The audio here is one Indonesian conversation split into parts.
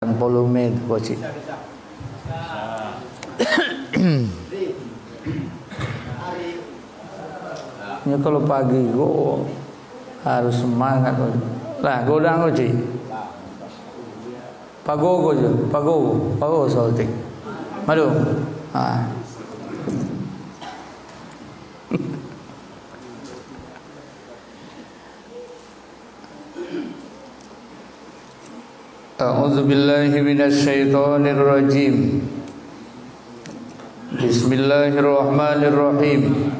volume Koci. Ya kalau pagi go harus semangat. Lah godang Koci. Pagogo je, pagogo salting. Madu. A'udzu billahi minasy syaithanir rajim. Bismillahirrahmanirrahim.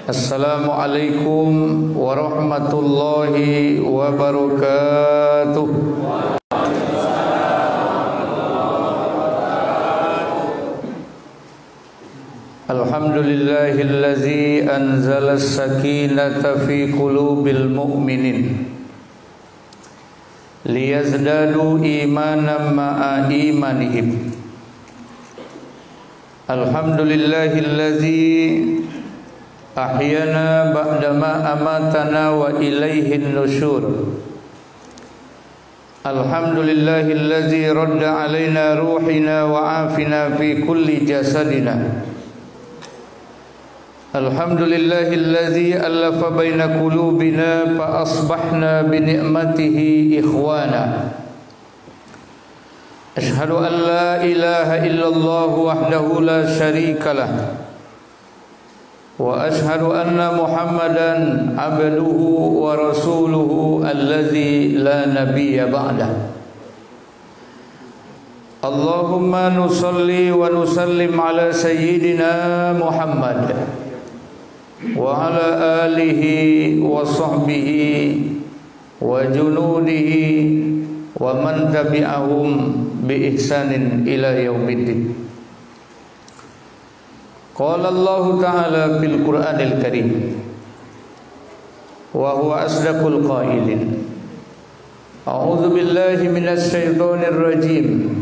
Assalamualaikum warahmatullahi wabarakatuh. Alhamdulillahillazi anzala as-sakinata fi qulubil mu'minin liyazdadu imanan ma'a imanihim. Alhamdulillahillazi ahyana ba'dama amatana wa ilaihin nusyur. Alhamdulillahillazi radda alaina ruhina wa afina fi kulli jasadina. Alhamdulillahillazi allafa baina qulubina fa asbahna bi ni'matihi ikhwana. Ashhadu an la ilaha illallah wahdahu la syarika lah wa ashhadu anna Muhammadan abduhu wa rasuluhu allazi la nabiyya ba'dah. Allahumma nusalli wa nusallim ala sayyidina Muhammad wa ala alihi wa sahbihi wa junudihi wa man tabi'ahum bi ihsanin ila yaumiddin. Qala Allah ta'ala fil Qur'anil Karim wa huwa asdaqul qailin. A'udzu billahi minasy syaithanir rajim.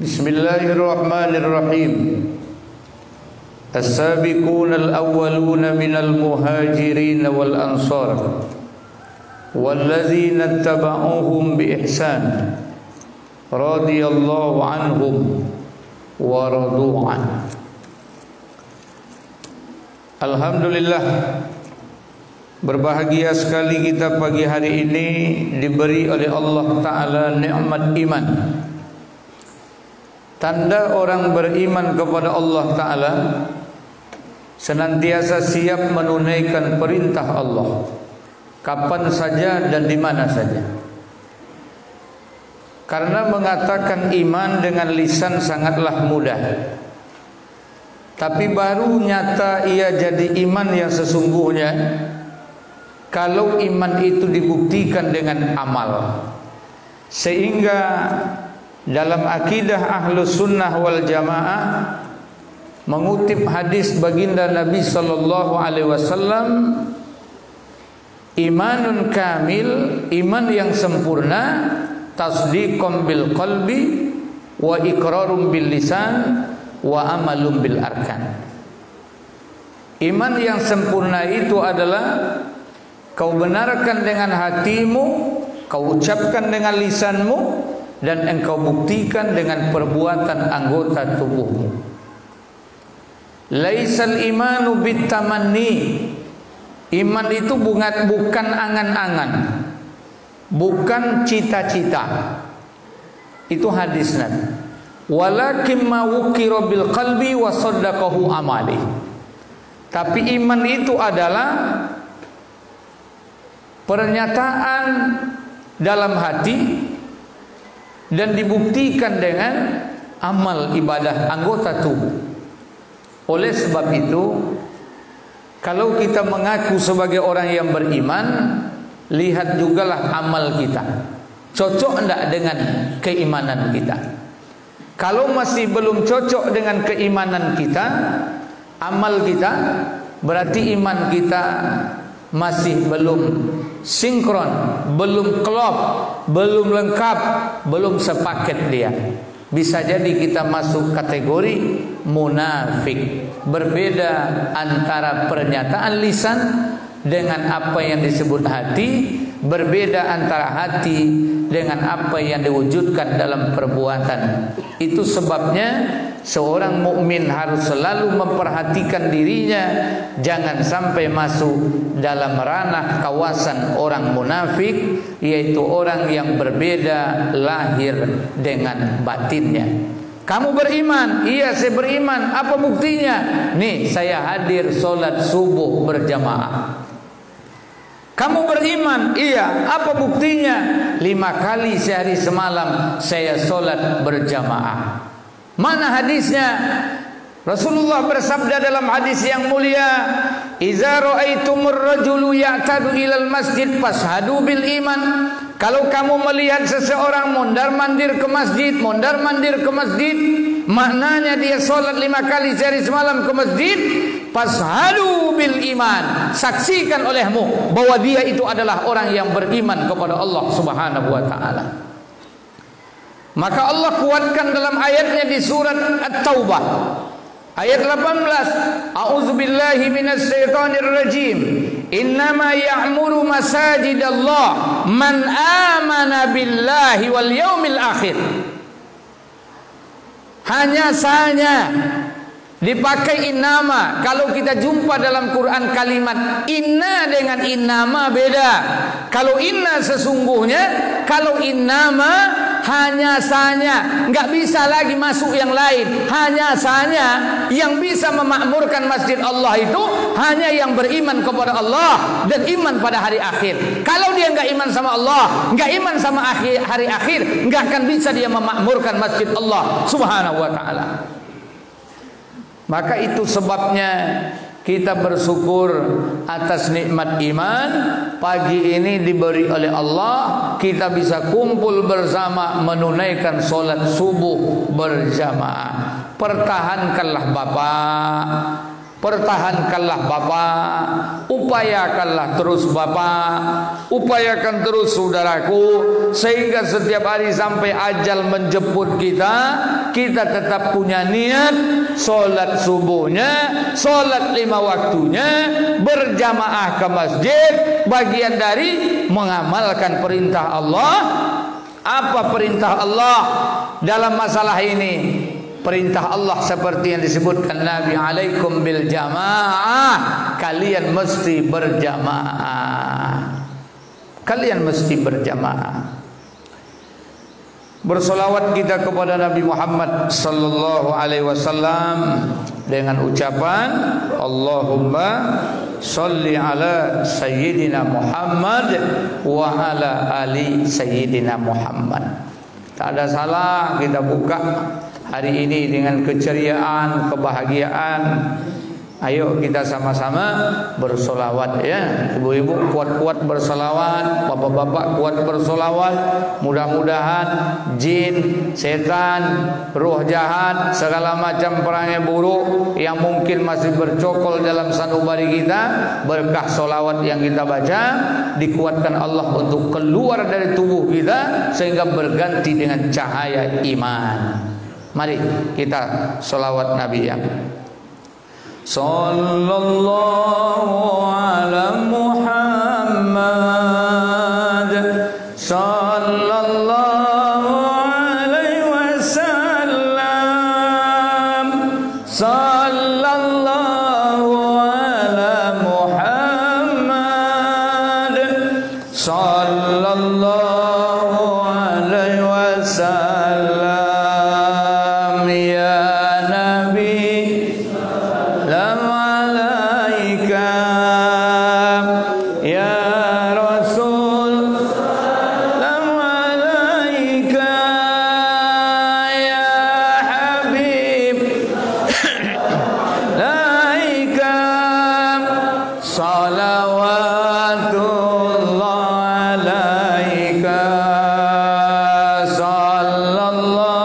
Bismillahirrahmanirrahim. As-sabiquna al-awwaluna minal muhajirin wal ansar wallazina ittaba'uuhum bi ihsan radhiyallahu anhum wa radu an. Alhamdulillah, berbahagia sekali kita pagi hari ini diberi oleh Allah Ta'ala nikmat iman. Tanda orang beriman kepada Allah Ta'ala senantiasa siap menunaikan perintah Allah kapan saja dan di mana saja. Karena mengatakan iman dengan lisan sangatlah mudah, tapi baru nyata ia jadi iman yang sesungguhnya kalau iman itu dibuktikan dengan amal. Sehingga dalam akidah Ahlus Sunnah wal Jamaah mengutip hadis baginda Nabi sallallahu alaihi wasallam, imanun kamil, iman yang sempurna, tasdiqum bil qalbi wa iqrarum bil lisan wa amalum bil arkan. Iman yang sempurna itu adalah kau benarkan dengan hatimu, kau ucapkan dengan lisanmu, dan engkau buktikan dengan perbuatan anggota tubuhmu. Laisal imanu bitamanni. Iman itu bukan angan-angan, bukan cita-cita. Itu hadis Nabi. Walakin ma wukira bil qalbi wa saddaqahu amali. Tapi iman itu adalah pernyataan dalam hati dan dibuktikan dengan amal ibadah anggota tubuh. Oleh sebab itu, kalau kita mengaku sebagai orang yang beriman, lihat jugalah amal kita. Cocok enggak dengan keimanan kita? Kalau masih belum cocok dengan keimanan kita, amal kita, berarti iman kita masih belum sinkron, belum klop, belum lengkap, belum sepaket dia. Bisa jadi kita masuk kategori munafik. Berbeda antara pernyataan lisan dengan apa yang disebut hati, berbeda antara hati dengan apa yang diwujudkan dalam perbuatan. Itu sebabnya seorang mukmin harus selalu memperhatikan dirinya, jangan sampai masuk dalam ranah kawasan orang munafik, yaitu orang yang berbeda lahir dengan batinnya. Kamu beriman? Iya, saya beriman. Apa buktinya? Nih, saya hadir solat subuh berjamaah. Kamu beriman? Iya. Apa buktinya? 5 kali sehari semalam saya solat berjamaah. Mana hadisnya? Rasulullah bersabda dalam hadis yang mulia, "Idza ra'aitumur rajulu ya'tadu ilal masjid fashhadu bil iman." Kalau kamu melihat seseorang mondar-mandir ke masjid, maknanya dia solat 5 kali sehari semalam ke masjid, fashhadu bil iman, saksikan olehmu bahwa dia itu adalah orang yang beriman kepada Allah Subhanahu wa taala. Maka Allah kuatkan dalam ayatnya di surat At-Taubah ayat 18, a'udzubillahi minasyaitonir rajim, innama ya'muru masajidallah man amana billahi wal yaumil akhir. Hanya saja dipakai innama. Kalau kita jumpa dalam Quran kalimat inna dengan innama beda. Kalau inna sesungguhnya, kalau innama hanya saja, nggak bisa lagi masuk yang lain. Hanya saja yang bisa memakmurkan masjid Allah itu hanya yang beriman kepada Allah dan iman pada hari akhir. Kalau dia nggak iman sama Allah, nggak iman sama hari akhir, nggak akan bisa dia memakmurkan masjid Allah Subhanahu wa taala. Maka itu sebabnya kita bersyukur atas nikmat iman. Pagi ini diberi oleh Allah, kita bisa kumpul bersama menunaikan solat subuh berjamaah. Pertahankanlah Bapak, pertahankanlah Bapak, upayakanlah terus Bapak, upayakan terus saudaraku, sehingga setiap hari sampai ajal menjemput kita, kita tetap punya niat solat subuhnya, solat 5 waktunya, berjamaah ke masjid, bagian dari mengamalkan perintah Allah. Apa perintah Allah dalam masalah ini? Perintah Allah seperti yang disebutkan Nabi, alaikum bil jamaah, kalian mesti berjamaah. Kalian mesti berjamaah. Bersolawat kita kepada Nabi Muhammad sallallahu alaihi wasallam dengan ucapan Allahumma sholli ala sayyidina Muhammad wa ala ali sayyidina Muhammad. Tak ada salah kita buka hari ini dengan keceriaan, kebahagiaan. Ayo kita sama-sama bersolawat ya. Ibu-ibu kuat-kuat bersolawat, bapak-bapak kuat bersolawat. Mudah-mudahan jin, setan, roh jahat, segala macam perangai buruk yang mungkin masih bercokol dalam sanubari kita, berkah solawat yang kita baca, dikuatkan Allah untuk keluar dari tubuh kita sehingga berganti dengan cahaya iman. Mari kita solawat Nabi ya. Sallallahu ala Muhammad, sallallahu alaihi wasallam, sallallahu ala Muhammad, sallallahu alaihi wasallam. Salawatullah alaika, sallallahu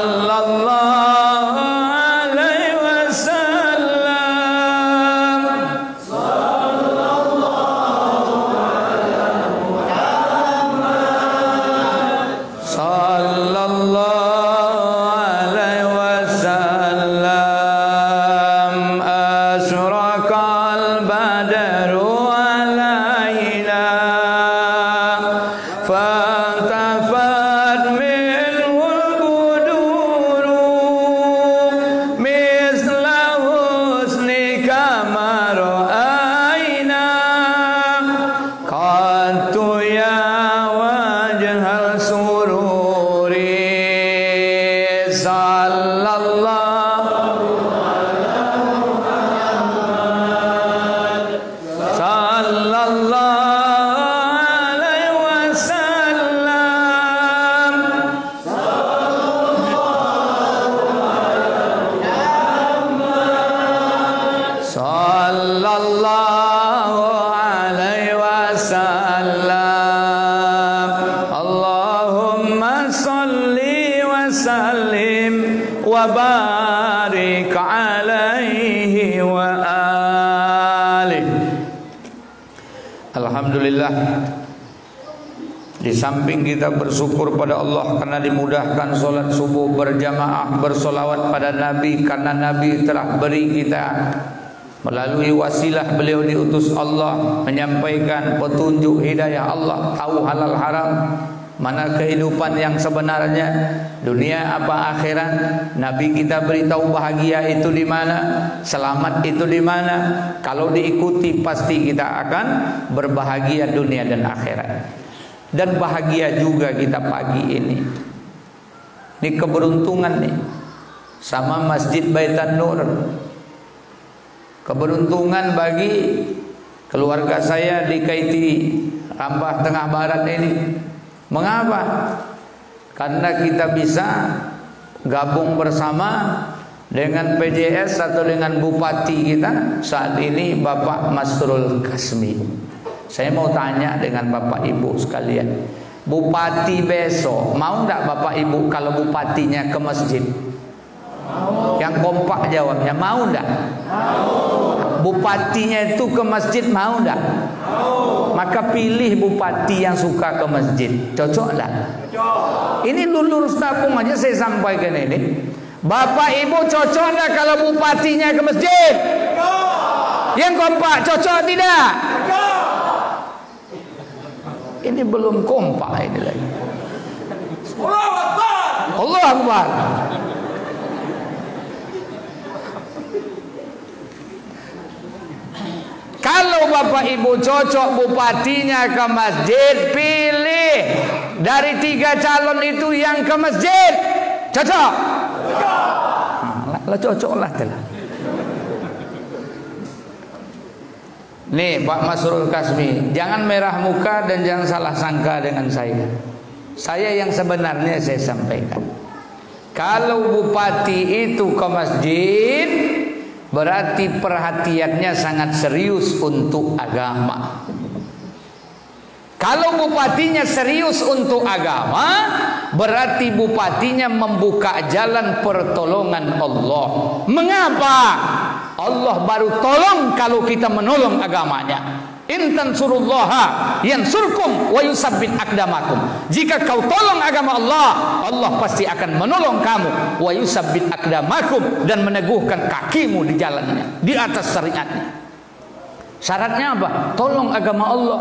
sallallahu alaihi wasallam. Sallallahu alaihi wasallam. Asyraqal badru alaina fantafat minhul buduru misla husnika ma ra'aina qattu ya wajhal sururi sallallahu alaihi wasallam. Sallallahu alaihi wasallam. Allahumma salli wa sallim wa barik alaihi wa alihi. Alhamdulillah, di samping kita bersyukur pada Allah karena dimudahkan solat subuh berjamaah, bersolawat pada Nabi karena Nabi telah beri kita melalui wasilah beliau diutus Allah menyampaikan petunjuk hidayah Allah, tahu halal haram, mana kehidupan yang sebenarnya, dunia apa akhirat. Nabi kita beritahu bahagia itu di mana, selamat itu di mana. Kalau diikuti pasti kita akan berbahagia dunia dan akhirat. Dan bahagia juga kita pagi ini. Ini keberuntungan nih sama Masjid Baitan Nur. Keberuntungan bagi keluarga saya di Kaiti Rambah Tengah Barat ini. Mengapa? Karena kita bisa gabung bersama dengan PJS atau dengan Bupati kita saat ini, Bapak Masrul Kasmi. Saya mau tanya dengan Bapak Ibu sekalian, Bupati besok mau enggak Bapak Ibu kalau Bupatinya ke masjid? Mau. Yang kompak jawabnya mau enggak? Mau. Bupatinya itu ke masjid mau enggak? Mau. Maka pilih bupati yang suka ke masjid. Cocok enggak? Cocok. Ini lulus tabung aja saya sampaikan ini. Bapak Ibu cocok enggak kalau bupatinya ke masjid? Cocok. Yang kompak cocok tidak? Cocok. Ini belum kompak ini lagi. Allahu Akbar. Allahu Akbar. Kalau Bapak Ibu cocok bupatinya ke masjid, pilih dari 3 calon itu yang ke masjid. Cocok? Lah cocok lah telah. Nih Pak Masrul Kasmi, jangan merah muka dan jangan salah sangka dengan saya. Saya yang sebenarnya saya sampaikan. Kalau bupati itu ke masjid, berarti perhatiannya sangat serius untuk agama. Kalau bupatinya serius untuk agama, berarti bupatinya membuka jalan pertolongan Allah. Mengapa? Allah baru tolong kalau kita menolong agamanya. In tansurullaha yansurkum wa yusabbit aqdamakum. Jika kau tolong agama Allah, Allah pasti akan menolong kamu. Wa yusabbit aqdamakum, dan meneguhkan kakimu di jalannya, di atas syariatnya. Syaratnya apa? Tolong agama Allah.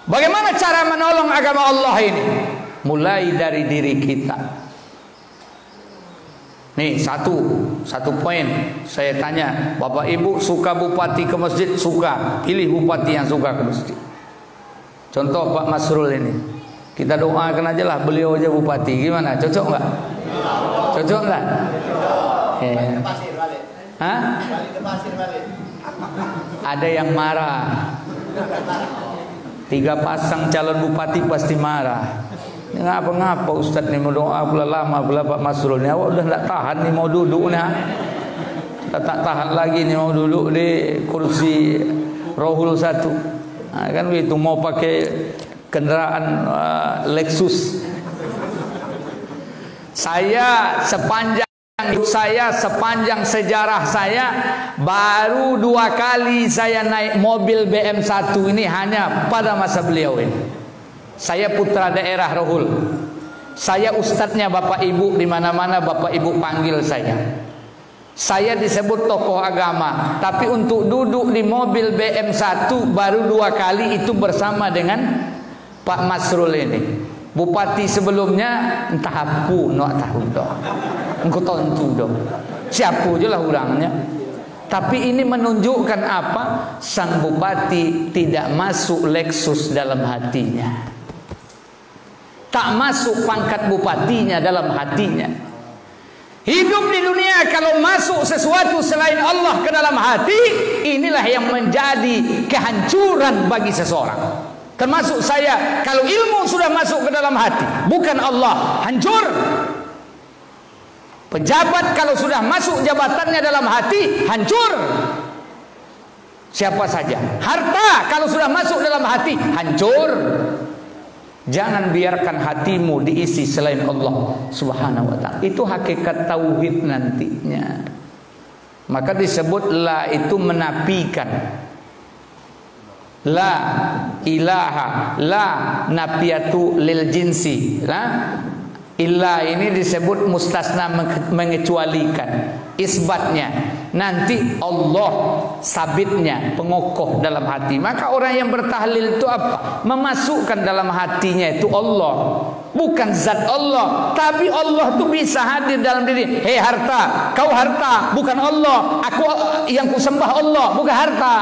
Bagaimana cara menolong agama Allah ini? Mulai dari diri kita. Nih satu poin saya tanya, Bapak Ibu suka bupati ke masjid? Suka, pilih bupati yang suka ke masjid. Contoh Pak Masrul ini, kita doakan aja lah beliau aja bupati. Gimana? Cocok nggak? Cocok nggak? Hah? Ada yang marah. 3 pasang calon bupati pasti marah. Ngapa-ngapa Ustadz nih mau doa pula lama pula Pak Masrul nih, awak udah tak tahan nih mau duduk nih, tak tahan lagi nih mau duduk di kursi Rohul 1. Nah, kan begitu mau pakai kendaraan Lexus. Saya sepanjang hidup saya, sepanjang sejarah saya, baru 2 kali saya naik mobil BM1 ini hanya pada masa beliau ini. Saya putra daerah Rohul. Saya ustadznya Bapak Ibu, di mana-mana Bapak Ibu panggil saya. Saya disebut tokoh agama, tapi untuk duduk di mobil BM1 baru 2 kali, itu bersama dengan Pak Masrul ini. Bupati sebelumnya entah apa, nak tahu dah. Engkau tentu dah. Siapa je lah orangnya. Tapi ini menunjukkan apa? Sang bupati tidak masuk Lexus dalam hatinya. Tak masuk pangkat bupatinya dalam hatinya. Hidup di dunia kalau masuk sesuatu selain Allah ke dalam hati, inilah yang menjadi kehancuran bagi seseorang. Termasuk saya, kalau ilmu sudah masuk ke dalam hati, bukan Allah, hancur. Pejabat kalau sudah masuk jabatannya dalam hati, hancur. Siapa saja. Harta kalau sudah masuk dalam hati, hancur. Jangan biarkan hatimu diisi selain Allah Subhanahu wa ta'ala. Itu hakikat tauhid nantinya. Maka disebut la itu menafikan. La ilaha, la nafiatu lil jinsi. Illa ini disebut mustasna, mengecualikan. Isbatnya nanti Allah, sabitnya pengokoh dalam hati. Maka orang yang bertahlil itu apa? Memasukkan dalam hatinya itu Allah, bukan zat Allah, tapi Allah itu bisa hadir dalam diri. Hei harta, kau harta, bukan Allah. Aku yang kusembah Allah, bukan harta.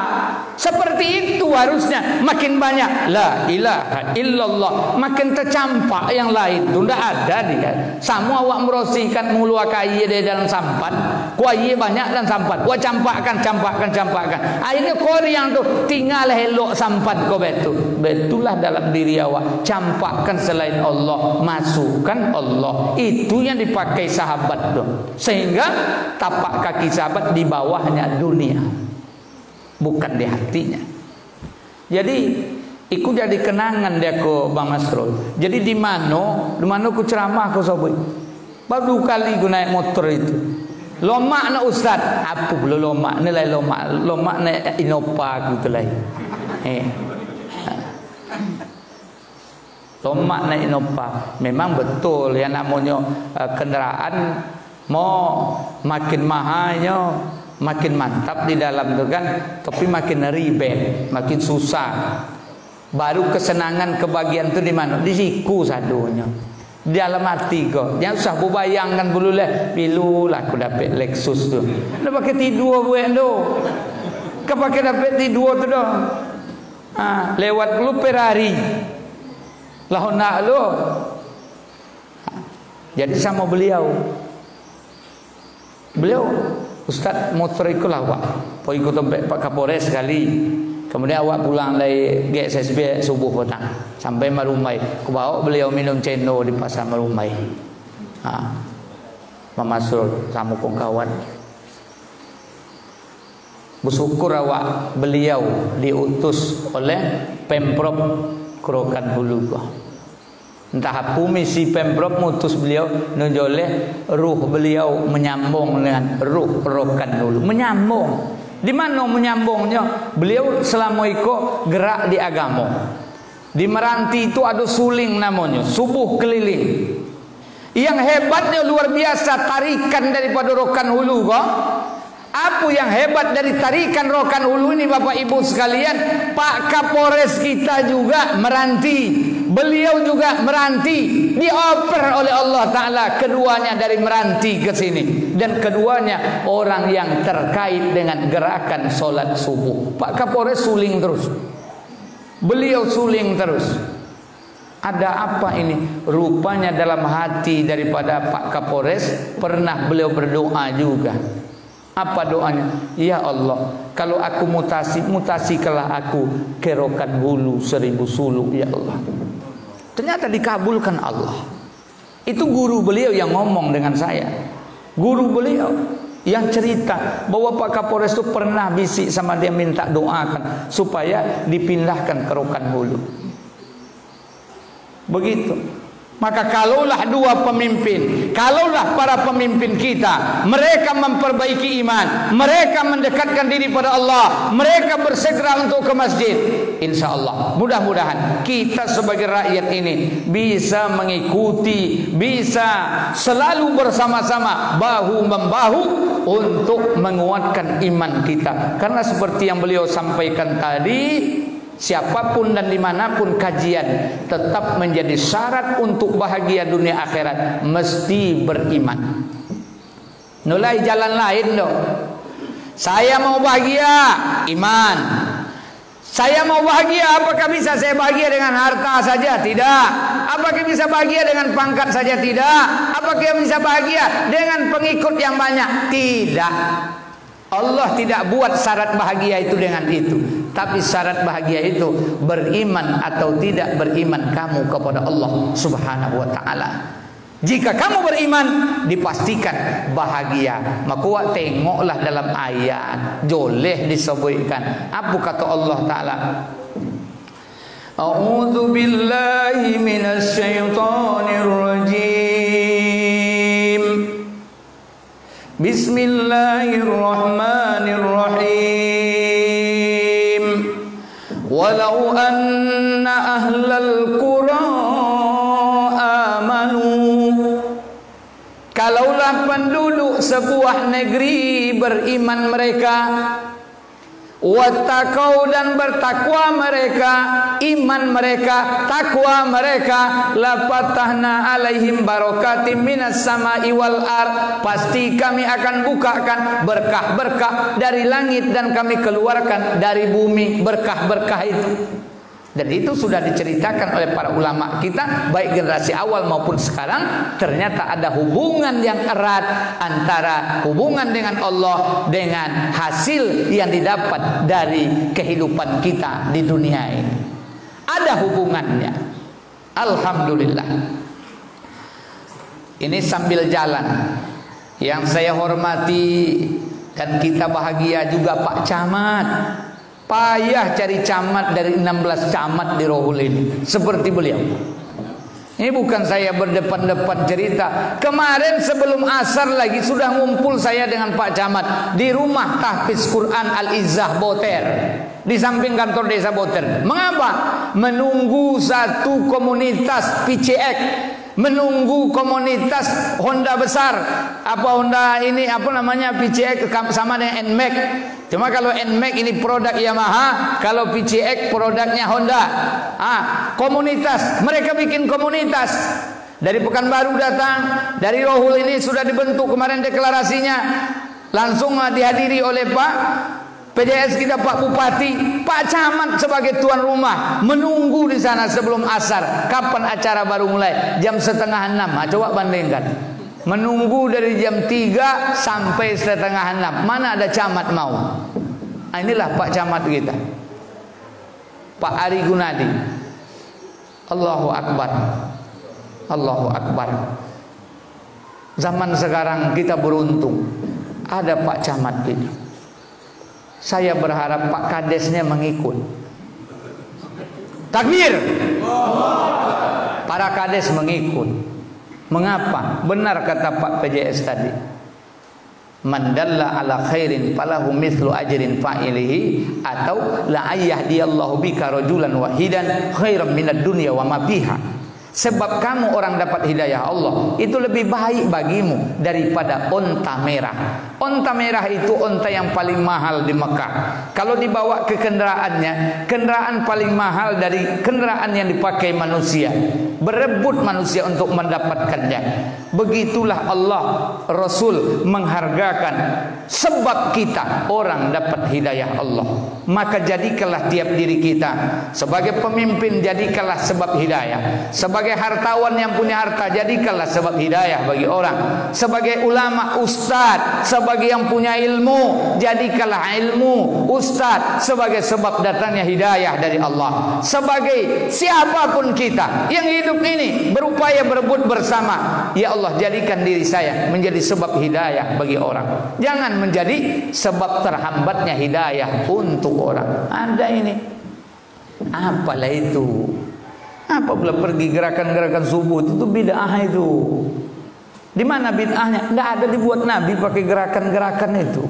Seperti itu harusnya. Makin banyak la ilaha illallah, makin tercampak yang lain itu tidak ada dia. Semua awak merosikan mulu kaya di dalam sampan, kuaya banyak dan sampan. Wah campakkan. Akhirnya kau yang tu tinggal elok sampan kau betulah dalam diri awak. Campakkan selain Allah, masukkan Allah. Itu yang dipakai sahabat tu. Sehingga tapak kaki sahabat di bawahnya dunia, bukan di hatinya. Jadi iku jadi kenangan dia ko Bang Masrul. Jadi di mana ku ceramah ku sobat. Baru kali ku naik motor itu. Lomak na ustaz, apa belum lomak, nilai lomak na Innova ku tu lain. Lomak na Innova. Memang betul yang namanya kendaraan mau makin mahalnya, makin mantap di dalam tu kan, tapi makin ribet, makin susah. Baru kesenangan kebahagiaan tu di mana? Di siku sadunya. Di dalam hati kau. Jangan usah bayangkan dulu lah. Pilulah aku dapat Lexus tu. Dah pakai tidur buat tu. Kau pakai dapat tidur tu dah. Lewat lu Ferrari. Lah nak lu. Jadi sama beliau. Beliau Ustaz motor ikut lah Pak. Poi ikut Pak Kapolres sekali. Kemudian awak pulang dari GSSB subuh petang sampai Marumai. Aku bawa beliau minum cendol di pasar Marumai. Memasuk sama kawan. Bersyukur awak beliau diutus oleh Pemprov Kerokan Hulu. Entah apa misi Pemprov mutus beliau nunjoleh ruh beliau menyambung dengan ruh Kerokan Hulu. Menyambung. Di mana menyambungnya? Beliau selama itu gerak di agama. Di Meranti itu ada suling namanya, subuh keliling. Yang hebatnya luar biasa tarikan daripada Rokan Hulu kok. Apa yang hebat dari tarikan Rokan Hulu ini Bapak Ibu sekalian? Pak Kapolres kita juga Meranti. Beliau juga Meranti, dioper oleh Allah Ta'ala. Keduanya dari Meranti ke sini. Dan keduanya orang yang terkait dengan gerakan solat subuh. Pak Kapolres suling terus. Beliau suling terus. Ada apa ini? Rupanya dalam hati daripada Pak Kapolres pernah beliau berdoa juga. Apa doanya? Ya Allah, kalau aku mutasikanlah aku ke Rokan Hulu 1000 suluk ya Allah. Ternyata dikabulkan Allah. Itu guru beliau yang ngomong dengan saya. Guru beliau yang cerita bahwa Pak Kapolres itu pernah bisik sama dia minta doakan supaya dipindahkan ke Rokan Hulu. Begitu. Maka kalaulah dua pemimpin, kalaulah para pemimpin kita, mereka memperbaiki iman, mereka mendekatkan diri pada Allah, mereka bersegera untuk ke masjid, insya Allah mudah-mudahan kita sebagai rakyat ini bisa mengikuti, bisa selalu bersama-sama bahu-membahu untuk menguatkan iman kita. Karena seperti yang beliau sampaikan tadi, siapapun dan dimanapun kajian, tetap menjadi syarat untuk bahagia dunia akhirat mesti beriman. Nulai jalan lain dong. Saya mau bahagia, iman. Saya mau bahagia, apakah bisa saya bahagia dengan harta saja? Tidak. Apakah bisa bahagia dengan pangkat saja? Tidak. Apakah bisa bahagia dengan pengikut yang banyak? Tidak. Allah tidak buat syarat bahagia itu dengan itu. Tapi syarat bahagia itu beriman atau tidak beriman kamu kepada Allah Subhanahu wa ta'ala. Jika kamu beriman, dipastikan bahagia. Maka tengoklah dalam ayat, joleh disebutkan. Apa kata Allah Ta'ala? A'udzu billahi minasy syaithanir rajim. Bismillahirrahmanirrahim. Walau anna ahlal qura amanu, kalaulah penduduk sebuah negeri beriman mereka, wattaqau dan bertakwa mereka, iman mereka, takwa mereka, la fatahna alaihim barakatim minas sama'i wal ard, pasti kami akan bukakan berkah-berkah dari langit dan kami keluarkan dari bumi berkah-berkah itu. Dan itu sudah diceritakan oleh para ulama kita, baik generasi awal maupun sekarang. Ternyata ada hubungan yang erat antara hubungan dengan Allah dengan hasil yang didapat dari kehidupan kita di dunia ini. Ada hubungannya. Alhamdulillah. Ini sambil jalan, yang saya hormati dan kita bahagia juga Pak Camat. Payah cari camat dari 16 camat di Rohul ini, seperti beliau. Ini bukan saya berdepan-depan cerita. Kemarin sebelum asar lagi sudah ngumpul saya dengan Pak Camat di rumah tahfiz Quran Al-Izzah Boter, di samping kantor desa Boter. Mengapa? Menunggu satu komunitas PCX, menunggu komunitas Honda besar. Apa Honda ini, apa namanya, PCX sama dengan NMAX. Cuma kalau NMAX ini produk Yamaha, kalau PCX produknya Honda. Komunitas, mereka bikin komunitas. Dari Pekanbaru datang, dari Rohul ini sudah dibentuk kemarin deklarasinya. Langsung dihadiri oleh Pak PJS kita, Pak Bupati, Pak Camat sebagai tuan rumah, menunggu di sana sebelum asar. Kapan acara baru mulai? Jam 5:30. Coba bandingkan. Menunggu dari jam 3 sampai 5:30. Mana ada camat mau? Inilah Pak Camat kita, Pak Ari Gunadi. Allahu Akbar, Allahu Akbar. Zaman sekarang kita beruntung ada Pak Camat ini. Saya berharap Pak Kadesnya mengikut. Takbir. Para Kades mengikut. Mengapa? Benar kata Pak PJS tadi. Man dalla ala khairin falahu mithlu ajrin fa'ilihi, atau la ayyahdiyallahu bika rajulan wahidan khairan minad dunya wa ma fiha. Sebab kamu orang dapat hidayah Allah itu lebih baik bagimu daripada onta merah. Onta merah itu onta yang paling mahal di Mekah. Kalau dibawa ke kendaraannya, kendaraan paling mahal dari kendaraan yang dipakai manusia. Berebut manusia untuk mendapatkannya. Begitulah Allah Rasul menghargakan. Sebab kita orang dapat hidayah Allah, maka jadikanlah tiap diri kita sebagai pemimpin, jadikanlah sebab hidayah. Sebagai hartawan yang punya harta, jadikanlah sebab hidayah bagi orang. Sebagai ulama, ustaz, sebagai yang punya ilmu, jadikanlah ilmu, ustaz sebagai sebab datangnya hidayah dari Allah. Sebagai siapapun kita yang hidup ini berupaya berebut bersama, ya Allah jadikan diri saya menjadi sebab hidayah bagi orang. Jangan menjadi sebab terhambatnya hidayah untuk orang. Ada ini. Apalah itu? Apa pula pergi gerakan-gerakan subuh itu bid'ah itu. Di mana bid'ahnya? Tidak ada dibuat Nabi pakai gerakan-gerakan itu.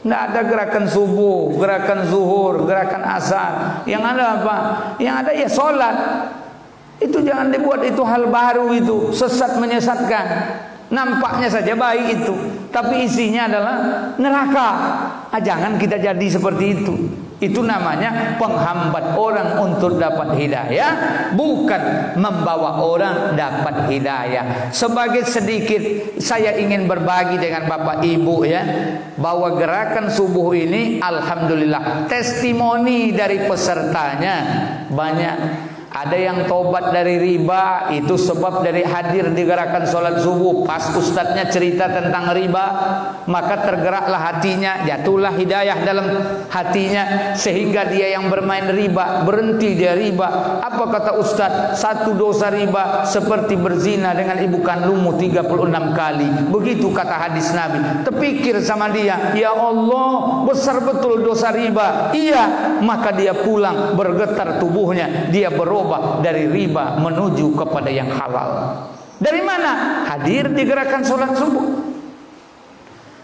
Tidak ada gerakan subuh, gerakan zuhur, gerakan asar. Yang ada apa? Yang ada ya sholat. Itu jangan dibuat, itu hal baru itu. Sesat menyesatkan. Nampaknya saja baik itu, tapi isinya adalah neraka. Jangan kita jadi seperti itu. Itu namanya penghambat orang untuk dapat hidayah, bukan membawa orang dapat hidayah. Sebagai sedikit saya ingin berbagi dengan Bapak Ibu ya, bahwa gerakan subuh ini alhamdulillah testimoni dari pesertanya banyak. Ada yang tobat dari riba, itu sebab dari hadir di gerakan sholat subuh. Pas ustadznya cerita tentang riba, maka tergeraklah hatinya, jatuhlah hidayah dalam hatinya, sehingga dia yang bermain riba berhenti dia riba. Apa kata ustadz? Satu dosa riba seperti berzina dengan ibu kandungmu 36 kali. Begitu kata hadis Nabi. Terpikir sama dia, ya Allah, besar betul dosa riba. Iya, maka dia pulang, bergetar tubuhnya, dia berubah dari riba menuju kepada yang halal. Dari mana? Hadir di gerakan sholat subuh.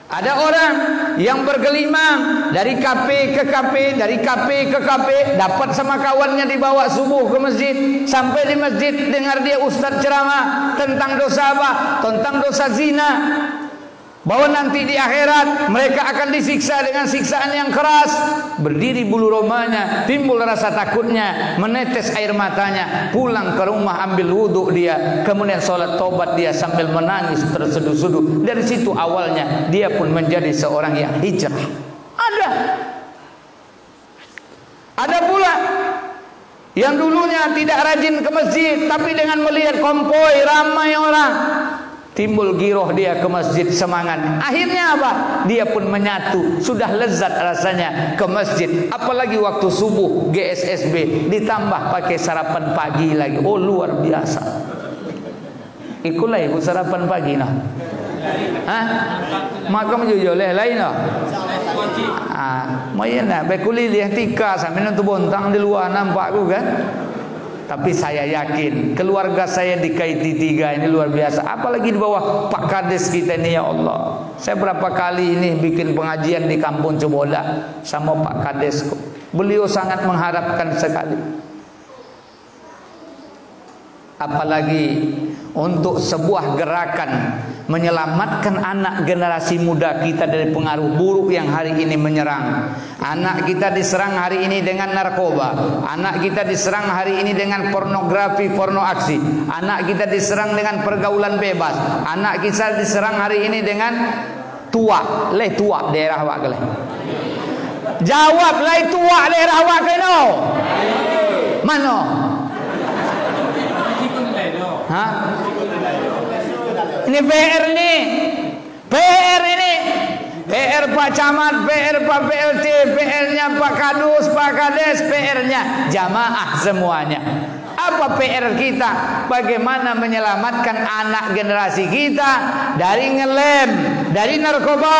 Ada orang yang bergelimang dari KP ke KP, dari KP ke KP, dapat sama kawannya dibawa subuh ke masjid. Sampai di masjid dengar dia ustaz ceramah tentang dosa apa? Tentang dosa zina. Bahwa nanti di akhirat mereka akan disiksa dengan siksaan yang keras. Berdiri bulu romanya, timbul rasa takutnya, menetes air matanya. Pulang ke rumah ambil wudhu dia, kemudian sholat tobat dia sambil menangis terseduh-seduh. Dari situ awalnya dia pun menjadi seorang yang hijrah. Ada pula yang dulunya tidak rajin ke masjid, tapi dengan melihat konvoy ramai orang, timbul giroh dia ke masjid, semangat. Akhirnya apa? Dia pun menyatu. Sudah lezat rasanya ke masjid. Apalagi waktu subuh GSSB ditambah pakai sarapan pagi lagi. Oh luar biasa. Ikulah ibu sarapan pagi nah. Hah? Makam jujur lain noh. Moyen nak bekuli lihat tika sampai nanti bontang di luar nampak aku kan. Tapi saya yakin keluarga saya di KT3 ini luar biasa. Apalagi di bawah Pak Kades kita ini, ya Allah. Saya berapa kali ini bikin pengajian di Kampung Ceboda sama Pak Kades. Beliau sangat mengharapkan sekali. Apalagi untuk sebuah gerakan menyelamatkan anak generasi muda kita dari pengaruh buruk yang hari ini menyerang. Anak kita diserang hari ini dengan narkoba. Anak kita diserang hari ini dengan pornografi, porno aksi. Anak kita diserang dengan pergaulan bebas. Anak kita diserang hari ini dengan tua daerah awak keleh. Jawab tua daerah awak keleh. Mana? Hah? Ini PR nih. PR Pak Camat, PR Pak PLT, PR-nya Pak Kadus, Pak Kades, PR-nya jamaah semuanya. Apa PR kita? Bagaimana menyelamatkan anak generasi kita dari ngelem, dari narkoba,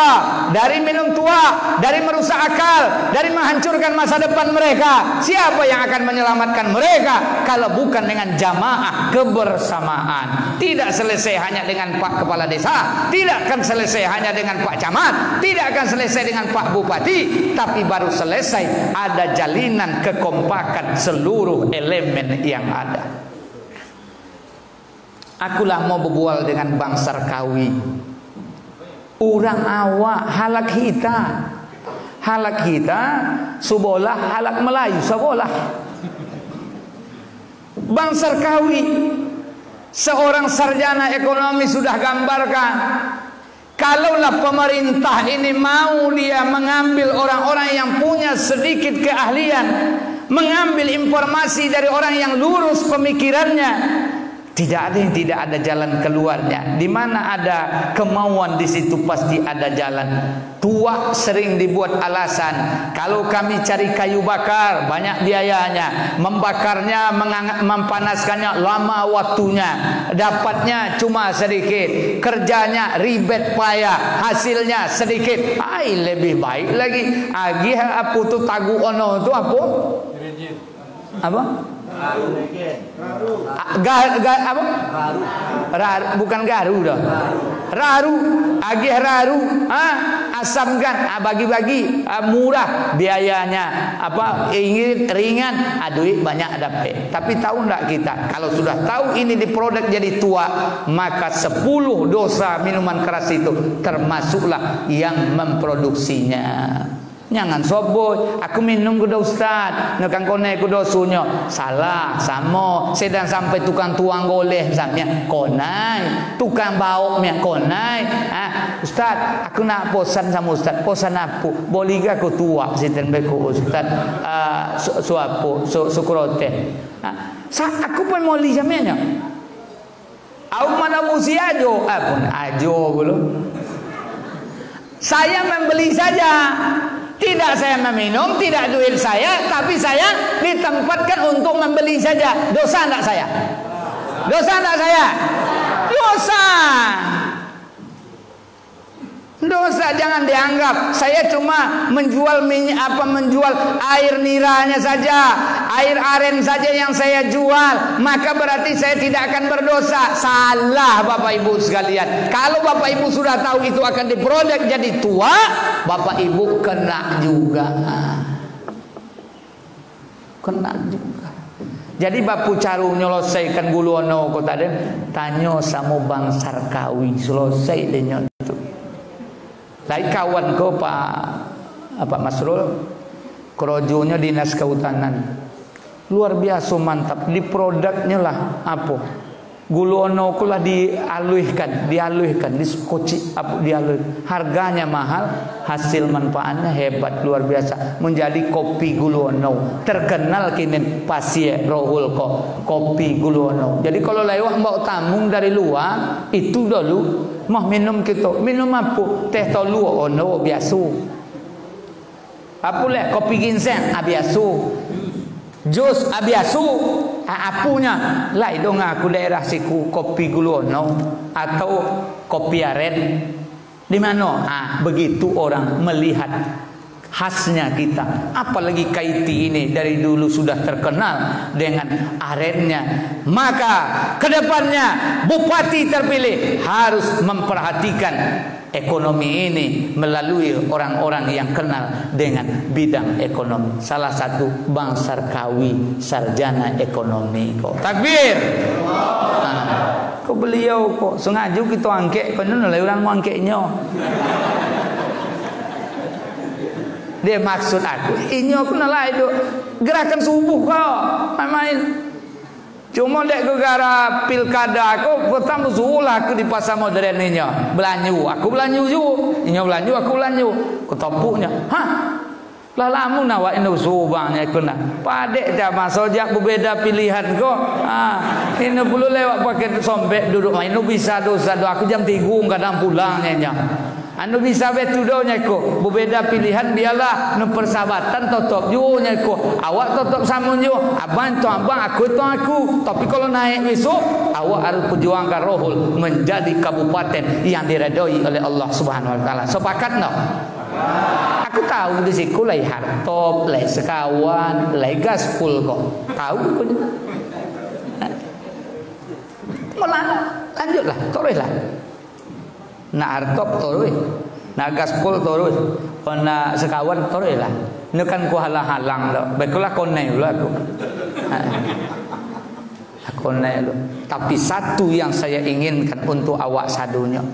dari minum tua, dari merusak akal, dari menghancurkan masa depan mereka. Siapa yang akan menyelamatkan mereka kalau bukan dengan jamaah kebersamaan? Tidak selesai hanya dengan Pak Kepala Desa, tidak akan selesai hanya dengan Pak Camat, tidak akan selesai dengan Pak Bupati, tapi baru selesai ada jalinan kekompakan seluruh elemen yang ada. Akulah mau berbual dengan Bang Sarkawi. Orang awak halak kita subolah halak Melayu sabolah. Bang Sarkawi seorang sarjana ekonomi sudah gambarkan, kalaulah pemerintah ini mau dia mengambil orang-orang yang punya sedikit keahlian, mengambil informasi dari orang yang lurus pemikirannya, tidak ada yang tidak ada jalan keluarnya. Di mana ada kemauan di situ pasti ada jalan. Tua sering dibuat alasan, kalau kami cari kayu bakar banyak biayanya, membakarnya, mempanaskannya lama waktunya, dapatnya cuma sedikit, kerjanya ribet payah, hasilnya sedikit. Lebih baik lagi agi apa tu tagu ono tu apa? Apa? Raru, bukan garu dah. Raru, agih raru, asamkan, bagi-bagi, murah biayanya, ingin ringan, duit banyak dapat. Tapi tahu enggak kita, kalau sudah tahu ini di produk jadi tua, maka 10 dosa minuman keras itu termasuklah yang memproduksinya. Jangan soboy, aku minum kuda ustaz, nekang kone kuda sunyo. Salah, sama. Sedang sampai tukang tuang goleh misalnya, konai. Tukang bauknya konai. Ustaz, aku nak posan sama ustaz. Posan apa? Boleh ke aku tua? Sitten beku ustaz. Suapo, sukurote. Aku pun mau li jamnya. Aku mana musi ajo? Pun ajo belum. Saya membeli saja. Tidak saya meminum, tidak duit saya, tapi saya ditempatkan untuk membeli saja. Dosa enggak saya? Dosa enggak saya? Dosa. Dosa, jangan dianggap saya cuma menjual menjual air niranya saja, air aren saja yang saya jual, maka berarti saya tidak akan berdosa. Salah Bapak Ibu sekalian. Kalau Bapak Ibu sudah tahu itu akan diproduk jadi tua, Bapak Ibu kena juga. Kena juga. Jadi bapu caru nyelesaikan guluono kota den, tanyo sama Bang Sarkawi selesai denyo itu. Lai kawan ko Pak Masrul, kerojonya dinas kehutanan, luar biasa mantap. Di produknya lah guluono kulah dialihkan, diskoci dialih. Harganya mahal, hasil manfaatnya hebat luar biasa. Menjadi kopi guluono terkenal kini pasien rohul kok kopi guluono. Jadi kalau lewat mbak tamung dari luar itu dulu mah minum kita, minum apa? Teh tolu ono biasa. Apa leh? Kopi ginseng biasa. Jus biasa. Apunya lai dong aku daerah siku kopi guluono atau kopi aren. Di mana? Begitu orang melihat khasnya kita. Apalagi Kaiti ini dari dulu sudah terkenal dengan arennya. Maka kedepannya bupati terpilih harus memperhatikan ekonomi ini melalui orang-orang yang kenal dengan bidang ekonomi. Salah satu Bang Sarkawi, sarjana ekonomi kok. Takbir. Kok beliau kok sengaja kita angket, kok nuna orang mau angketnya. Dia maksud aku, ini aku nalai itu gerakan subuh kau main. Cuma dek gegara pilkada aku pertama zulah aku di pasar modern ini belanju, aku belanju juga, ini belanju aku belanju, ketopuknya, lah lamu nawa ini subangnya kena, padek dah masojak berbeda pilihan kok, ini perlu lewat pakai sompet duduk main, ini bisa dosa aku jam 3 kadang pulangnya. Anu bisa betudonya ko berbeda pilihan biarlah nu persahabatan totop junya ko awak totop samun ju abang tu abang aku tu aku tapi kalau naik besok awak harus perjuangkan rohul menjadi kabupaten yang diredoi oleh Allah Subhanahu wa taala. Sepakat no? Aku tahu di siku lai hartop, lai sekawan, lai gaspul kok. Tahu aku. Lanjutlah, teruslah. Nak hartop terus, nak gaspol terus, nak sekawan terus lah. Ini kan ku halang-halang loh. Baiklah konai dulu aku. Konai dulu. Tapi satu yang saya inginkan untuk awak sadunya.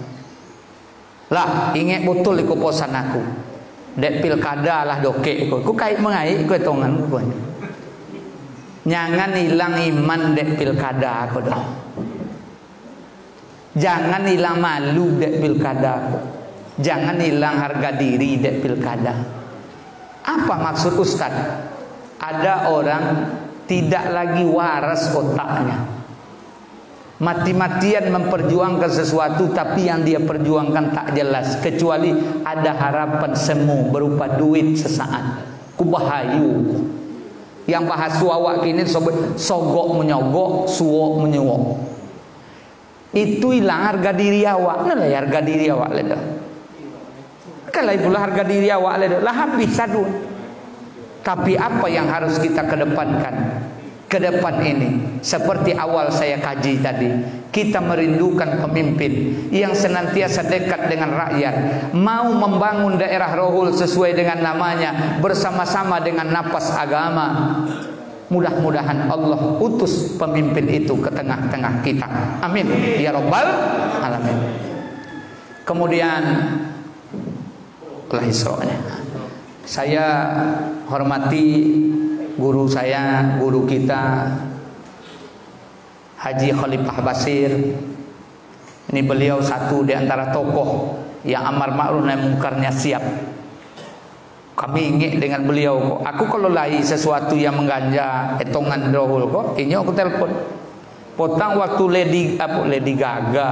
Lah, ingat betul iku posan aku. Dek pilkada lah dokek ku. Ku kait mengai ku hitungan ku. Jangan hilang iman dek pilkada aku dah. Jangan hilang malu dek pilkada. Jangan hilang harga diri dek pilkada. Apa maksud Ustaz? Ada orang tidak lagi waras otaknya. Mati-matian memperjuangkan sesuatu tapi yang dia perjuangkan tak jelas. Kecuali ada harapan semu berupa duit sesaat. Kubahayu. Yang bahas awak kini sogok menyogok, suwok menyuwok. Itu hilang harga diri awak. Nah lah harga diri awak ledah. Kalau itulah harga diri awak ledah. Lah habis sadu. Tapi apa yang harus kita kedepankan? ke depan ini, seperti awal saya kaji tadi, kita merindukan pemimpin yang senantiasa dekat dengan rakyat, mau membangun daerah Rohul sesuai dengan namanya, bersama-sama dengan napas agama. Mudah-mudahan Allah utus pemimpin itu ke tengah-tengah kita. Amin ya rabbal alamin. Kemudian saya hormati guru saya, guru kita Haji Khalifah Basir. Ini beliau satu di antara tokoh yang amar ma'ruf nahi mungkarnya siap. Kami ingin dengan beliau kok. Aku kalau lagi sesuatu yang mengganja etongan Rohul kok, ini aku telepon. Potang waktu Lady Gaga.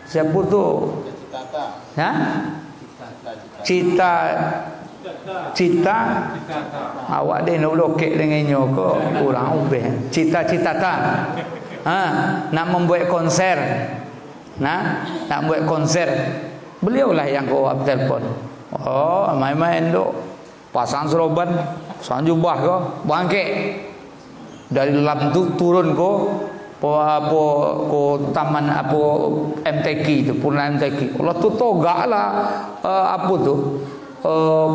Siapa tuh? Hah? Cita awak deh nak lokek dengan nyoko kurang ubah. Cita-cita nak membuat konser, nak buat konser. Beliaulah yang kau telepon. Oh, main-main dok, pasang seroban, sanjubah kau, bangke dari lam tu turun kau. Ko taman apa MTQ itu, Purna MTQ. Allah tu togak lah apa tu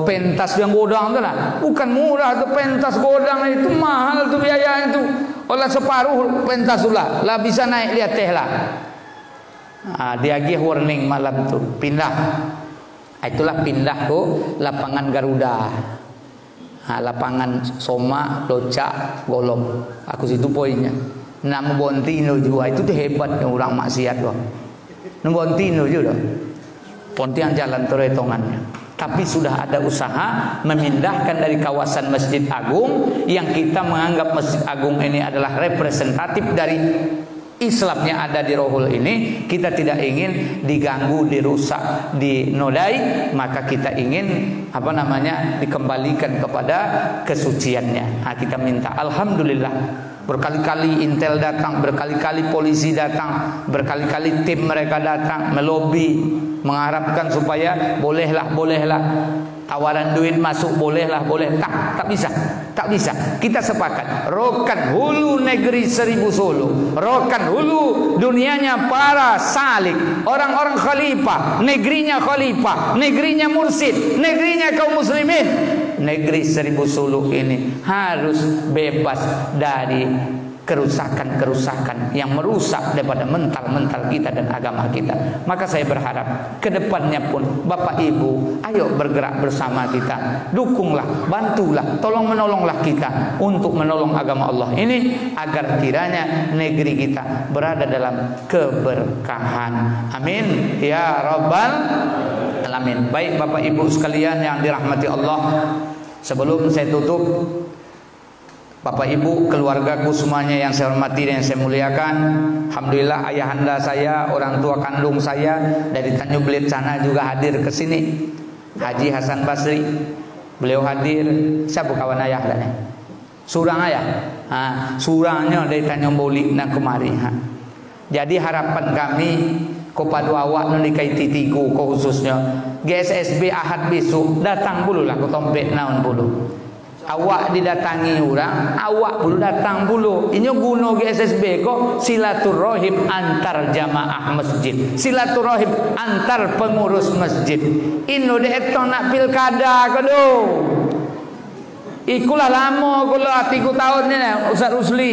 pentas yang godang tu lah. Bukan murah tu pentas godang itu, mahal tu biaya itu. Olah separuh pentas tu lah bisa naik lihat teh lah. Dia agih warning malam tu pindah. Itulah pindah ke lapangan Garuda. Lapangan Soma, Locak, Golong. Aku situ poinnya. Nama Bontino juga itu tuh hebatnya orang maksiat doang. Nama Bontino juga. Pontian jalan teretongannya. Tapi sudah ada usaha memindahkan dari kawasan Masjid Agung yang kita menganggap Masjid Agung ini adalah representatif dari Islam yang ada di Rohul ini. Kita tidak ingin diganggu, dirusak, dinodai, maka kita ingin dikembalikan kepada kesuciannya. Kita minta, alhamdulillah, berkali-kali Intel datang, berkali-kali polisi datang, berkali-kali tim mereka datang melobi, mengharapkan supaya bolehlah tawaran duit masuk, boleh. Tak bisa. Kita sepakat. Rokan hulu negeri 1000 Solo, rokan hulu dunianya para salik, orang-orang khalifah, negerinya mursid, negerinya kaum muslimin. Negeri 1000 Solo ini harus bebas dari kerusakan yang merusak daripada mental kita dan agama kita. Maka saya berharap ke depannya pun Bapak Ibu, ayo bergerak bersama kita, dukunglah, bantulah, tolong menolonglah kita untuk menolong agama Allah ini agar kiranya negeri kita berada dalam keberkahan. Amin ya rabbal alamin. Baik Bapak Ibu sekalian yang dirahmati Allah, sebelum saya tutup, Bapak Ibu, keluargaku semuanya yang saya hormati dan yang saya muliakan, alhamdulillah ayahanda saya, orang tua kandung saya dari Tanjung Belit sana juga hadir ke sini. Haji Hasan Basri, beliau hadir. Siapa kawan ayah dah ni? Surang ayah. Surangnya dari Tanjung Belit nak kemari. Jadi harapan kami kepada awak nikai titiku khususnya GSSB Ahad besok datang pululah ke Tompek naon puluh. Awak didatangi orang, awak puluh datang puluh. Ini guna GSSB kok silaturahim antar jamaah masjid, silaturahim antar pengurus masjid. Ino deeto nak pilkada kedo. Ikulah lama kalau 3 tahunnya Ustaz Rusli.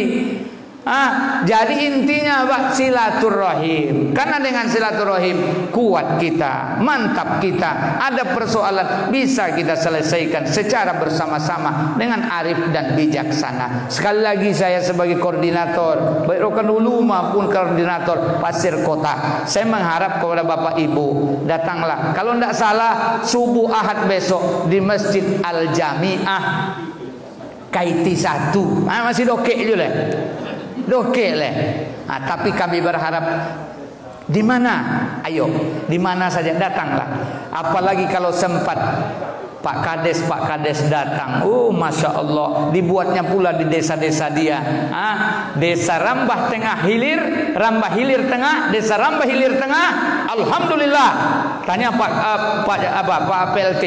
Jadi intinya Pak, silaturahim. Karena dengan silaturahim kuat kita, mantap kita. Ada persoalan bisa kita selesaikan secara bersama-sama dengan arif dan bijaksana. Sekali lagi saya sebagai koordinator baik Rokan Hulu maupun koordinator Pasir Kota, saya mengharap kepada Bapak Ibu, datanglah kalau tidak salah subuh Ahad besok di Masjid Al Jamiah Kaiti 1. Masih dokek je lah. Tapi kami berharap di mana? Ayo, di mana saja datanglah. Apalagi kalau sempat Pak Kades datang. Masya Allah, dibuatnya pula di desa-desa dia. Desa Rambah Tengah Hilir, Rambah Hilir Tengah, Desa Rambah Hilir Tengah. Alhamdulillah. Tanya Pak PLT.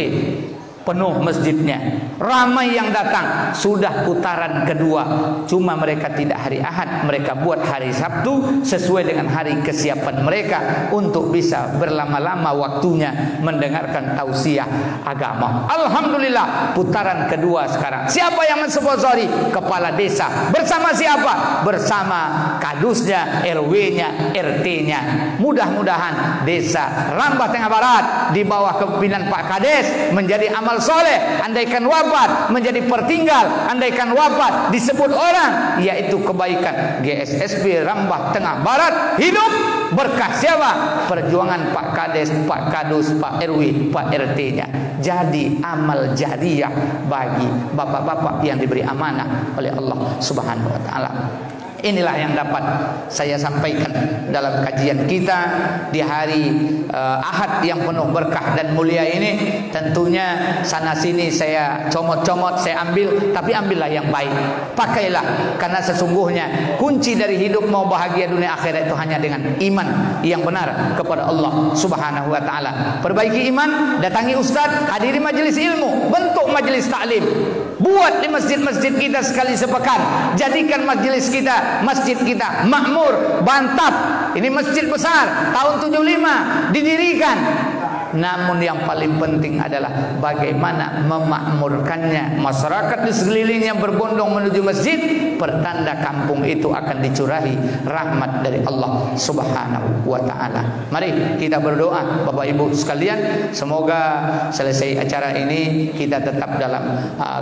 penuh masjidnya, ramai yang datang. Sudah putaran kedua, cuma mereka tidak hari Ahad, mereka buat hari Sabtu sesuai dengan hari kesiapan mereka untuk bisa berlama-lama waktunya mendengarkan tausiah agama. Alhamdulillah, putaran kedua sekarang. Siapa yang mensponsori? Kepala desa. Bersama siapa? Bersama kadusnya, RW-nya, RT-nya. Mudah-mudahan desa Rambah Tengah Barat di bawah kepemimpinan Pak Kades menjadi amal soleh. Andaikan wafat menjadi pertinggal, andaikan wafat disebut orang, yaitu kebaikan. GSSB Rambah Tengah Barat hidup berkah siapa? Perjuangan Pak Kades, Pak Kadus, Pak RW, Pak RT-nya. Jadi amal jariah bagi bapak-bapak yang diberi amanah oleh Allah Subhanahu wa taala. Inilah yang dapat saya sampaikan dalam kajian kita di hari Ahad yang penuh berkah dan mulia ini. Tentunya sana sini saya comot-comot, saya ambil, tapi ambillah yang baik. Pakailah, karena sesungguhnya kunci dari hidup mau bahagia dunia akhirat itu hanya dengan iman yang benar kepada Allah Subhanahu wa taala. Perbaiki iman, datangi ustaz, hadiri majelis ilmu, bentuk majelis taklim. Buat di masjid-masjid kita sekali sepekan. Jadikan majelis kita, masjid kita makmur, Bantap. Ini masjid besar, tahun 75 didirikan. Namun yang paling penting adalah bagaimana memakmurkannya. Masyarakat di sekelilingnya berbondong menuju masjid, pertanda kampung itu akan dicurahi rahmat dari Allah Subhanahu wa taala. Mari kita berdoa Bapak Ibu sekalian, semoga selesai acara ini kita tetap dalam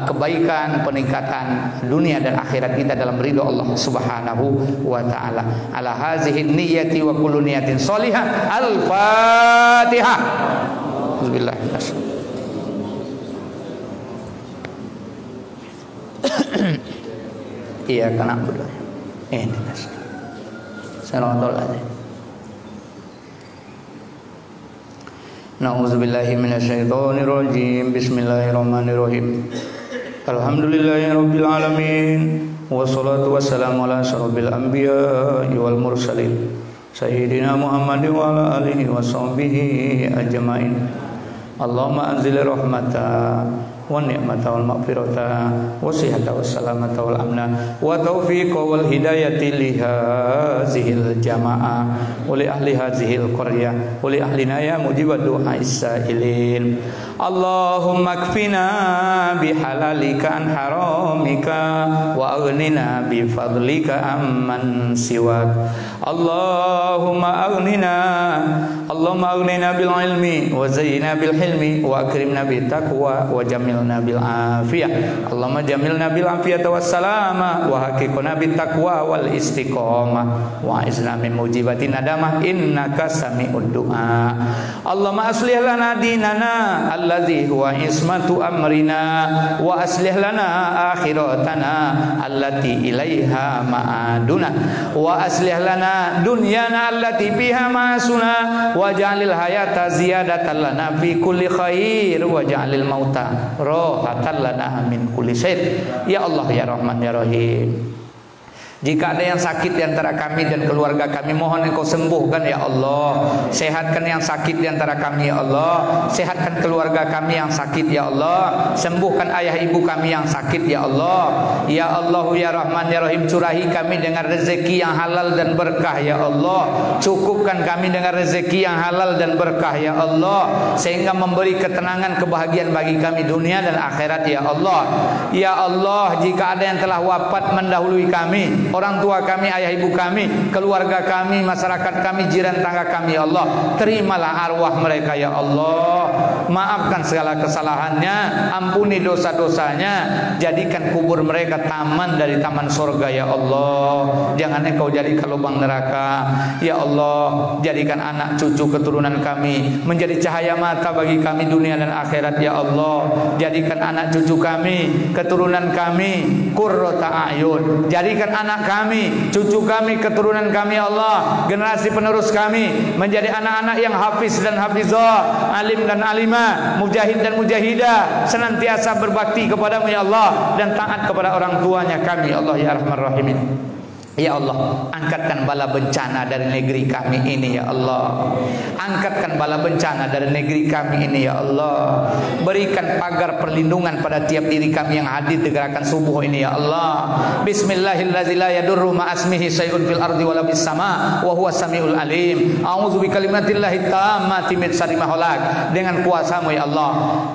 kebaikan, peningkatan dunia dan akhirat kita dalam ridho Allah Subhanahu wa taala. Ala hazihi niyyati wa kullu niyatin shalihah. Al-Fatihah. Bismillah. Iya karena berdoa. Ini Assalamualaikum. Na'udzubillahi minasyaitonir rajim. Bismillahirrahmanirrahim. Alhamdulillahirabbil alamin. Wassalatu wassalamu ala asyrofil anbiya'i wal mursalin. Sayyidina Muhammad wa ala alihi wa sahbihi ajma'in. Allahumma anzil rahmata wa ni'mata wal maghfirata wa sihhata was salamata wal amna wa taufiqa wal hidayati li hazihil jamaah wa li ahli hazihil qaryah wa li ahlina ya mujibad du'a isailin. Allahumma kfina bihalalika an haramika wa aghnina bi fadlika amman siwak. Allahumma aghnina bil ilmi wa zayyina bil hilmi wa akrimna bit taqwa wa jamilna bil afiyah. Allahumma jamilna bil afiyah was salama wa haqiqna bit taqwa wal istiqamah wa izna min mujibati nadamah innaka sami'ud du'a. Allahumma aslih lana dinana alladzi huwa ismatu amrina wa aslih lana akhiratana allati ilaiha ma'aduna wa aslih lana dunyana allati biha ma'asuna wa ja'alil hayata ziyadatan lana fi kulli khair wa ja'alil mauta rohatan lana min kulli syai. Ya Allah ya Rahman ya Rahim. Jika ada yang sakit di antara kami dan keluarga kami, mohon Engkau sembuhkan ya Allah. Sehatkan yang sakit di antara kami ya Allah. Sehatkan keluarga kami yang sakit ya Allah. Sembuhkan ayah ibu kami yang sakit ya Allah. Ya Allah ya Rahman ya Rahim, curahi kami dengan rezeki yang halal dan berkah ya Allah. Cukupkan kami dengan rezeki yang halal dan berkah ya Allah, sehingga memberi ketenangan, kebahagiaan bagi kami dunia dan akhirat ya Allah. Ya Allah, jika ada yang telah wafat mendahului kami, orang tua kami, ayah ibu kami, keluarga kami, masyarakat kami, jiran tangga kami ya Allah, terimalah arwah mereka ya Allah. Maafkan segala kesalahannya, ampuni dosa-dosanya, jadikan kubur mereka taman dari taman surga ya Allah. Jangan Engkau jadikan lubang neraka ya Allah. Jadikan anak cucu keturunan kami menjadi cahaya mata bagi kami dunia dan akhirat ya Allah. Jadikan anak cucu kami, keturunan kami qurrata a'yun. Jadikan anak kami, cucu kami, keturunan kami ya Allah, generasi penerus kami menjadi anak-anak yang hafiz dan hafizah, alim dan alimah, mujahid dan mujahidah, senantiasa berbakti kepadamu ya Allah dan taat kepada orang tuanya kami ya Allah ya Arhamar Rahimin. Ya Allah, angkatkan bala bencana dari negeri kami ini ya Allah. Angkatkan bala bencana dari negeri kami ini ya Allah. Berikan pagar perlindungan pada tiap diri kami yang hadir di gerakan subuh ini ya Allah. Bismillahirrahmanirrahim. La yadurru ma asmihi syai'un fil ardi wala bis sama wa huwas samiul alim. A'udzu bikalimatillahi tammati min syarri ma khalaq. Dengan kuasa-Mu ya Allah.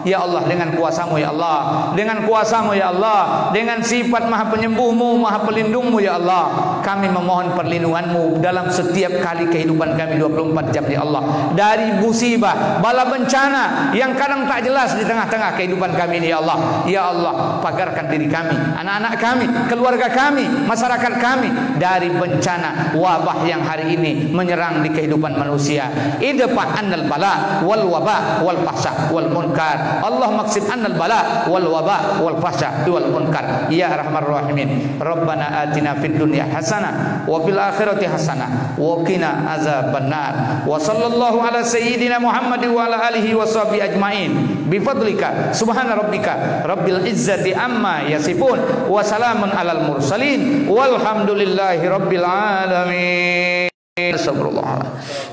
Ya Allah, dengan kuasa-Mu ya Allah. Dengan kuasa-Mu ya Allah. Dengan sifat Maha Penyembuh-Mu, Maha Pelindung-Mu ya Allah. Kami memohon perlindungan-Mu dalam setiap kali kehidupan kami 24 jam ya Allah. Dari musibah, bala bencana yang kadang tak jelas di tengah-tengah kehidupan kami ini ya Allah. Ya Allah, pagarkan diri kami, anak-anak kami, keluarga kami, masyarakat kami dari bencana wabah yang hari ini menyerang di kehidupan manusia. Idfa' annal bala wal waba wal fahsya wal munkar. Allah maksud annal bala wal waba wal fahsya wal munkar. Ya Arhamar Rahimin. Rabbana atina fid dunya hasanah wa fil akhirati hasanah wa qina azabannar. Wa sallallahu ala sayyidina Muhammad wa ala alihi wa sahbihi ajmain bi fadlika subhana rabbika rabbil izzati amma yasifun wa salamun alal mursalin walhamdulillahi rabbil alamin. Astagfirullah.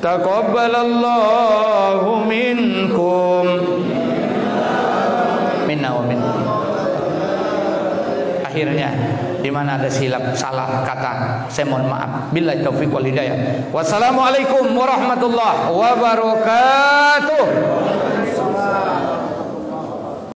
Taqabbalallahu minkum minna wa minkum. Akhirnya di mana ada silap salah kata, saya mohon maaf. Billahi taufiq wal hidayah. Wassalamualaikum warahmatullahi wabarakatuh.